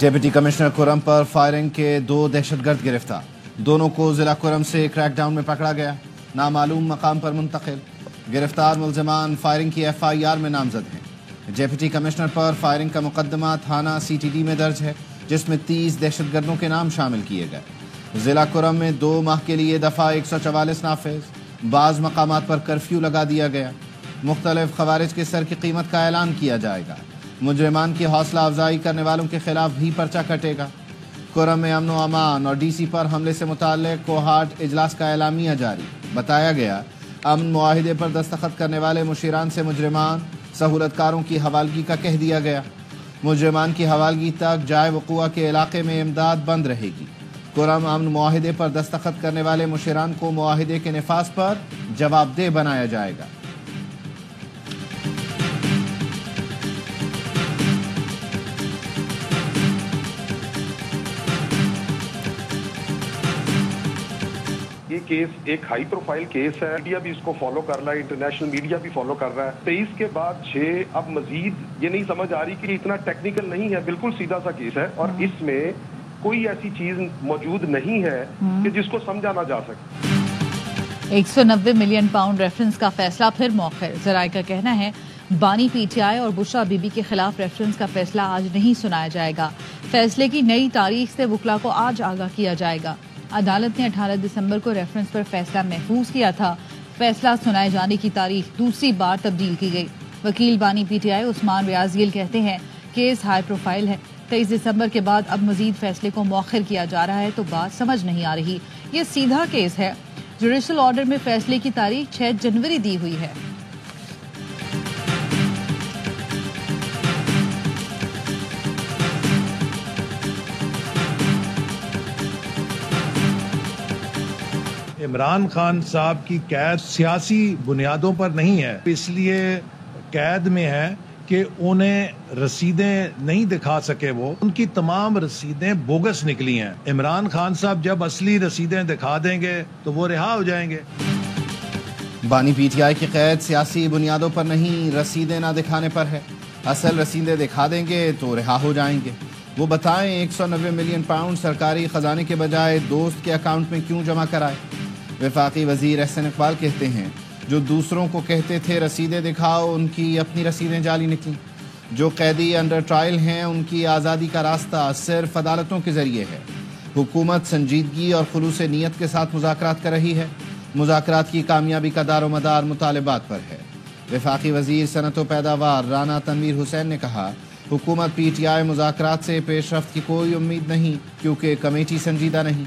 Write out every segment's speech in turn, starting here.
Deputy commissioner کرم پر firing کے 2 دہشت گرد گرفتار، دونوں کو ضلع کرم سے کریک ڈاؤن میں پکڑا گیا، نامعلوم مقام پر منتقل۔ گرفتار ملزمان فائرنگ کی FIR میں نامزد ہیں۔ ڈپٹی کمشنر پر فائرنگ کا مقدمہ تھانہ CTD میں درج ہے، جس میں 30 دہشت گردوں کے نام شامل کیے گئے۔ ضلع کرم میں 2 ماہ کے لیے دفعہ 144 نافذ، بعض مقامات پر کرفیو لگا دیا گیا۔ مختلف خوارج کے سر کی قیمت کا اعلان کیا جائے گا۔ مجرمان کی حوصلہ افزائی کرنے والوں کے خلاف بھی پرچہ کٹے گا۔ کرم میں امن و امان اور DC پر حملے سے متعلق کوہارٹ اجلاس کا اعلامیہ جاری، بتایا گیا امن معاہدے پر دستخط کرنے والے مشیران سے مجرمان سہولت کاروں کی حوالگی کا کہہ دیا گیا۔ مجرمان کی حوالگی تک جائے وقوع کے علاقے میں امداد بند رہے گی۔ کرم امن معاہدے پر دستخط کرنے والے مشیران کو معاہدے کے نفاذ پر جواب دہ بنایا جائے گا۔ یہ کیس ایک ہائی پروفائل کیس ہے، میڈیا بھی اس کو فالو کر رہا ہے، انٹرنیشنل میڈیا بھی فالو کر رہا ہے۔ 23 کے بعد 6 اب مزید یہ نہیں سمجھ آ رہی کہ اتنا ٹیکنیکل نہیں ہے، بالکل سیدھا سا کیس ہے اور اس میں کوئی ایسی چیز موجود نہیں ہے کہ جس کو سمجھا نہ جا سکے۔ 190 ملین پاؤنڈ ریفرنس کا فیصلہ پھر مؤخر، ذرائع کا کہنا ہے بانی PTI اور بشرا بی بی کے خلاف ریفرنس کا فیصلہ آج نہیں سنایا جائے گا۔ فیصلے کی نئی تاریخ سے وکلاء کو آج آگاہ کیا جائے گا۔ عدالت نے 18 دسمبر کو ریفرنس پر فیصلہ محفوظ کیا تھا۔ فیصلہ سنائے جانے کی تاریخ دوسری بار تبدیل کی گئی۔ وکیل بانی PTI عثمان ریاض گل کہتے ہیں کیس ہائی پروفائل ہے، 23 دسمبر کے بعد اب مزید فیصلے کو مؤخر کیا جا رہا ہے تو بات سمجھ نہیں آ رہی۔ یہ سیدھا کیس ہے۔ جوڈیشل آرڈر میں فیصلے کی تاریخ 6 جنوری دی ہوئی ہے۔ عمران خان صاحب کی قید سیاسی بنیادوں پر نہیں ہے، اس لیے قید میں ہے کہ انہیں رسیدیں نہیں دکھا سکے، وہ ان کی تمام رسیدیں بوگس نکلی ہیں۔ عمران خان صاحب جب اصلی رسیدیں دکھا دیں گے تو وہ رہا ہو جائیں گے۔ بانی PTI کی قید سیاسی بنیادوں پر نہیں، رسیدیں نہ دکھانے پر ہے۔ اصل رسیدیں دکھا دیں گے تو رہا ہو جائیں گے۔ وہ بتائیں 190 ملین پاؤنڈ سرکاری خزانے کے بجائے دوست کے اکاؤنٹ میں کیوں جمع کرائے؟ وفاقی وزیر احسن اقبال کہتے ہیں جو دوسروں کو کہتے تھے رسیدیں دکھاؤ، ان کی اپنی رسیدیں جعلی نکلیں۔ جو قیدی انڈر ٹرائل ہیں ان کی آزادی کا راستہ صرف عدالتوں کے ذریعے ہے۔ حکومت سنجیدگی اور خلوص نیت کے ساتھ مذاکرات کر رہی ہے۔ مذاکرات کی کامیابی کا دار و مدار مطالبات پر ہے۔ وفاقی وزیر صنعت و پیداوار رانا تنویر حسین نے کہا حکومت PTI مذاکرات سے پیش رفت کی کوئی امید نہیں کیونکہ کمیٹی سنجیدہ نہیں۔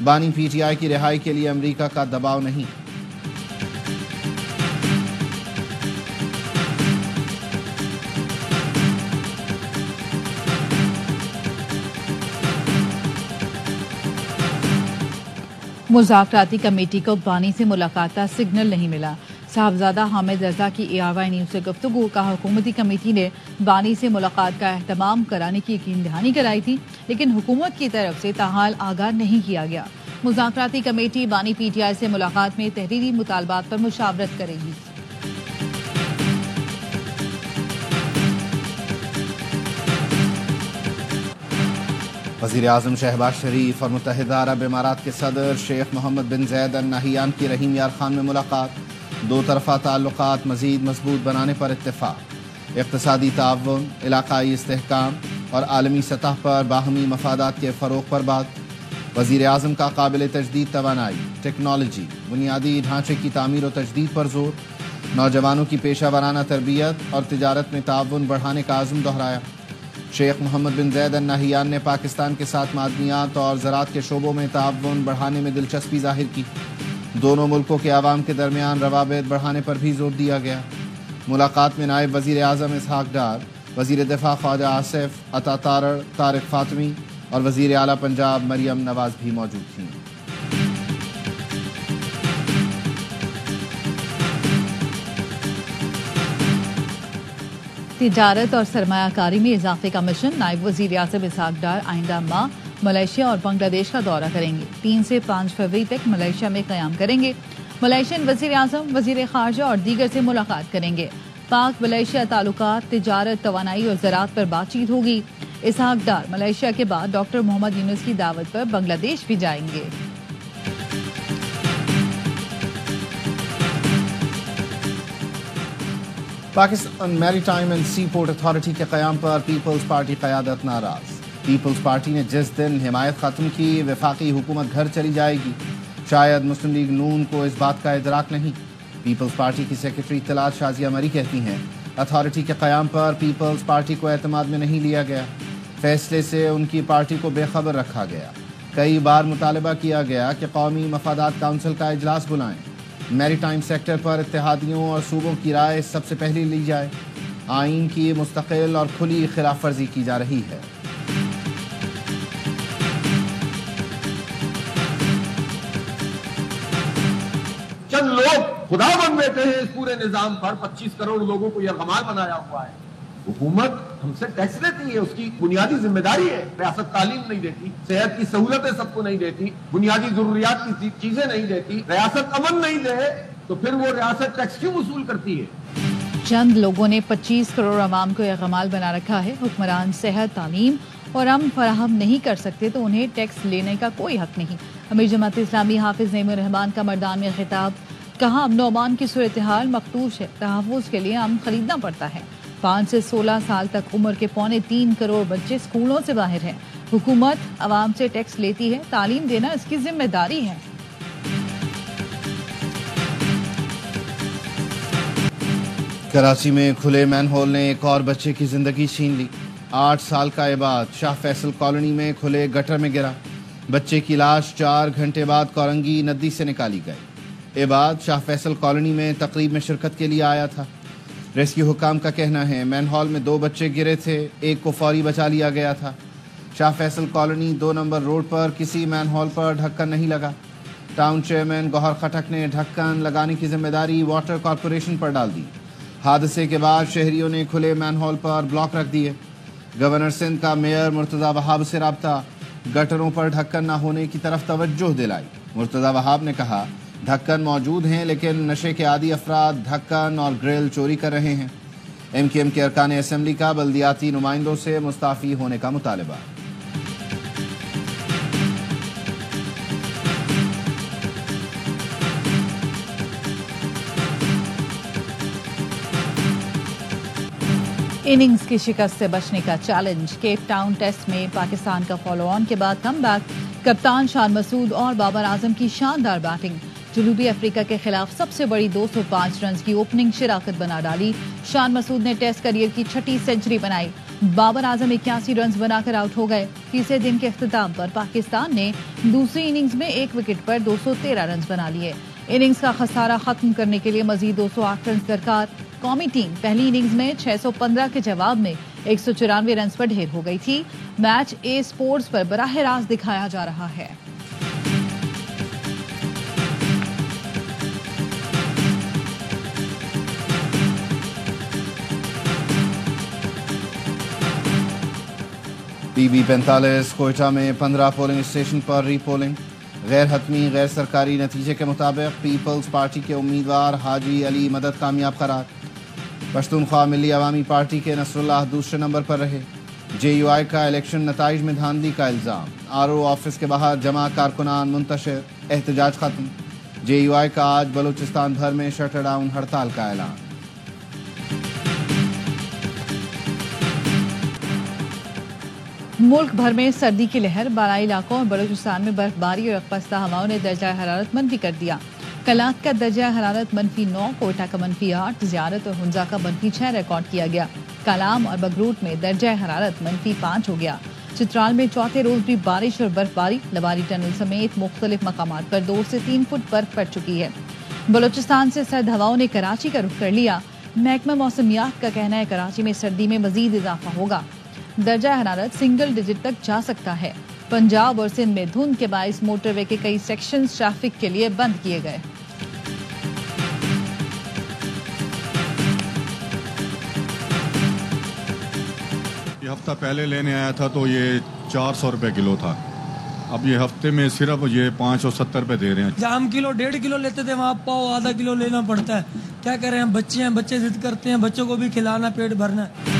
بانی PTI کی رہائی کے لیے امریکہ کا دباؤ نہیں۔ مذاکراتی کمیٹی کو بانی سے ملاقات کا سگنل نہیں ملا۔ صاحبزادہ حامد رضا کی ARY نیوز سے گفتگو کا حکومتی کمیٹی نے بانی سے ملاقات کا اہتمام کرانے کی یقین دہانی کرائی تھی، لیکن حکومت کی طرف سے تاحال آگاہ نہیں کیا گیا۔ مذاکراتی کمیٹی بانی PTI سے ملاقات میں تحریری مطالبات پر مشاورت کرے گی۔ وزیر اعظم شہباز شریف اور متحدہ عرب امارات کے صدر شیخ محمد بن زید ال نہیان کی رحیم یار خان میں ملاقات، 2 طرفہ تعلقات مزید مضبوط بنانے پر اتفاق۔ اقتصادی تعاون، علاقائی استحکام اور عالمی سطح پر باہمی مفادات کے فروغ پر بات۔ وزیر اعظم کا قابل تجدید توانائی، ٹیکنالوجی، بنیادی ڈھانچے کی تعمیر و تجدید پر زور۔ نوجوانوں کی پیشہ ورانہ تربیت اور تجارت میں تعاون بڑھانے کا عزم دہرایا۔ شیخ محمد بن زید ال نہیان نے پاکستان کے ساتھ معدنیات اور زراعت کے شعبوں میں تعاون بڑھانے میں دلچسپی ظاہر کی۔ دونوں ملکوں کے عوام کے درمیان روابط بڑھانے پر بھی زور دیا گیا۔ ملاقات میں نائب وزیر اعظم اسحاق ڈار، وزیر دفاع خواجہ آصف، عطا تارڑ، طارق فاطمی اور وزیر اعلیٰ پنجاب مریم نواز بھی موجود تھیں۔ تجارت اور سرمایہ کاری میں اضافے کا مشن، نائب وزیر اعظم اسحاق ڈار آئندہ ماہ ملائیشیا اور بنگلہ دیش کا دورہ کریں گے۔ 3 سے 5 فروری تک ملائیشیا میں قیام کریں گے۔ ملائیشین وزیر اعظم، وزیر خارجہ اور دیگر سے ملاقات کریں گے۔ پاک ملائیشیا تعلقات، تجارت، توانائی اور زراعت پر بات چیت ہوگی۔ اسحاق ڈار ملائیشیا کے بعد ڈاکٹر محمد یونس کی دعوت پر بنگلہ دیش بھی جائیں گے۔ پاکستان میری time and sea port authority کے قیام پر پیپلز پارٹی قیادت ناراض۔ پیپلز پارٹی نے جس دن حمایت ختم کی وفاقی حکومت گھر چلی جائے گی، شاید مسلم لیگ نون کو اس بات کا ادراک نہیں۔ پیپلز پارٹی کی سیکرٹری اطلاعات شازیہ مری کہتی ہیں اتھارٹی کے قیام پر پیپلز پارٹی کو اعتماد میں نہیں لیا گیا، فیصلے سے ان کی پارٹی کو بے خبر رکھا گیا۔ کئی بار مطالبہ کیا گیا کہ قومی مفادات کونسل کا اجلاس بلائیں، میری ٹائم سیکٹر پر اتحادیوں اور صوبوں کی رائے سب سے پہلے لی جائے۔ آئین کی مستقل اور کھلی خلاف ورزی کی جا رہی ہے۔ چند لوگ خدا بن بیٹھے ہیں اس پورے نظام پر، 25 کروڑ لوگوں کو یرغمال بنایا ہوا ہے۔ حکومت ہم سے ٹیکس لیتی ہے، اس کی بنیادی ذمہ داری ہے۔ ریاست تعلیم نہیں دیتی، صحت کی سہولتیں سب کو نہیں دیتی، بنیادی ضروریات کی چیزیں نہیں دیتی، ریاست امن نہیں دے تو پھر وہ ریاست ٹیکس کیوں وصول کرتی ہے؟ چند لوگوں نے 25 کروڑ عوام کو یرغمال بنا رکھا ہے۔ حکمران صحت، تعلیم اور امن فراہم نہیں کر سکتے تو انہیں ٹیکس لینے کا کوئی حق نہیں۔ امیر جماعت اسلامی حافظ نعیم الرحمان کا مردان میں خطاب، کہا امن و امان کی صورتحال مخدوش ہے، تحفظ کے لیے امن خریدنا پڑتا ہے۔ 5 سے 16 سال تک عمر کے 3.25 کروڑ بچے اسکولوں سے باہر ہیں۔ حکومت عوام سے ٹیکس لیتی ہے، تعلیم دینا اس کی ذمہ داری ہے۔ کراچی میں کھلے مین ہول نے ایک اور بچے کی زندگی چھین لی۔ 8 سال کا عباد شاہ فیصل کالونی میں کھلے گٹر میں گرا۔ بچے کی لاش 4 گھنٹے بعد کورنگی ندی سے نکالی گئی۔ عباد شاہ فیصل کالونی میں تقریب میں شرکت کے لیے آیا تھا۔ ریسکیو حکام کا کہنا ہے مین ہال میں 2 بچے گرے تھے، ایک کو فوری بچا لیا گیا تھا۔ شاہ فیصل کالونی 2 نمبر روڈ پر کسی مین ہال پر ڈھکن نہیں لگا۔ ٹاؤن چیئرمین گوہر خٹک نے ڈھکن لگانے کی ذمہ داری واٹر کارپوریشن پر ڈال دی۔ حادثے کے بعد شہریوں نے کھلے مین ہال پر بلاک رکھ دیے۔ گورنر سندھ کا میئر مرتضی وہاب سے رابطہ، گٹروں پر ڈھکن نہ ہونے کی طرف توجہ دلائی۔ مرتضی وہاب نے کہا ڈھکن موجود ہیں لیکن نشے کے عادی افراد ڈھکن اور گرل چوری کر رہے ہیں۔ ایم کیو ایم کے ارکان اسمبلی کا بلدیاتی نمائندوں سے مستعفی ہونے کا مطالبہ۔ اننگز کی شکست سے بچنے کا چیلنج، کیپ ٹاؤن ٹیسٹ میں پاکستان کا فالو آن کے بعد کم بیک، کپتان شان مسعود اور بابر اعظم کی شاندار بیٹنگ، جنوبی افریقہ کے خلاف سب سے بڑی 205 رنز کی اوپننگ شراکت بنا ڈالی۔ شان مسعود نے ٹیسٹ کیریئر کی 6ٹھی سنچری بنائی، بابر اعظم 81 رنز بنا کر آؤٹ ہو گئے۔ تیسرے دن کے اختتام پر پاکستان نے دوسری اننگز میں 1 وکٹ پر 213 رنز بنا لیے۔ اننگز کا خسارہ ختم کرنے کے لیے مزید 208 رنز درکار۔ قومی ٹیم پہلی اننگز میں 615 کے جواب میں 194 رنز پر ڈھیر ہو گئی تھی۔ میچ اے سپورٹس پر براہ راست دکھایا جا رہا ہے۔ پی بی 45 کوئٹہ میں 15 پولنگ اسٹیشن پر ری پولنگ، غیر حتمی غیر سرکاری نتیجے کے مطابق پیپلز پارٹی کے امیدوار حاجی علی مدد کامیاب قرار۔ پشتونخوا ملی عوامی پارٹی کے نصر اللہ دوسرے نمبر پر رہے۔ جے یو آئی کا الیکشن نتائج میں دھاندلی کا الزام، آر او آفس کے باہر جمع کارکنان منتشر، احتجاج ختم۔ جے یو آئی کا آج بلوچستان بھر میں شٹر ڈاؤن ہڑتال کا اعلان۔ ملک بھر میں سردی کی لہر، بالائی علاقوں اور بلوچستان میں برف باری اور پستہ ہواؤں نے درجہ حرارت منفی کر دیا۔ کلات کا درجہ حرارت -9، کوئٹہ کا -8، زیارت اور ہنزا کا -6 ریکارڈ کیا گیا۔ کلام اور بگروٹ میں درجہ حرارت -5 ہو گیا۔ چترال میں چوتھے روز بھی بارش اور برف باری، لواری ٹنل سمیت مختلف مقامات پر 2 سے 3 فٹ برف پڑ چکی ہے۔ بلوچستان سے سرد ہواؤں نے کراچی کا رخ کر لیا۔ محکمہ موسمیات کا کہنا ہے کراچی میں سردی میں مزید اضافہ ہوگا، درجہ حرارت سنگل ڈیجٹ تک جا سکتا ہے۔ پنجاب اور سندھ میں دھند کے باعث موٹر وے کے کئی سیکشنز ٹریفک کے لیے بند کیے گئے۔ یہ ہفتہ پہلے لینے آیا تھا تو یہ 400 روپے کلو تھا، اب یہ ہفتے میں صرف یہ 570 روپے دے رہے ہیں۔ جام کلو 1.5 کلو لیتے تھے، وہاں پاؤ آدھا کلو لینا پڑتا ہے۔ کیا کریں ہم، بچے ہیں، بچے ضد کرتے ہیں، بچوں کو بھی کھلانا، پیٹ بھرنا ہے۔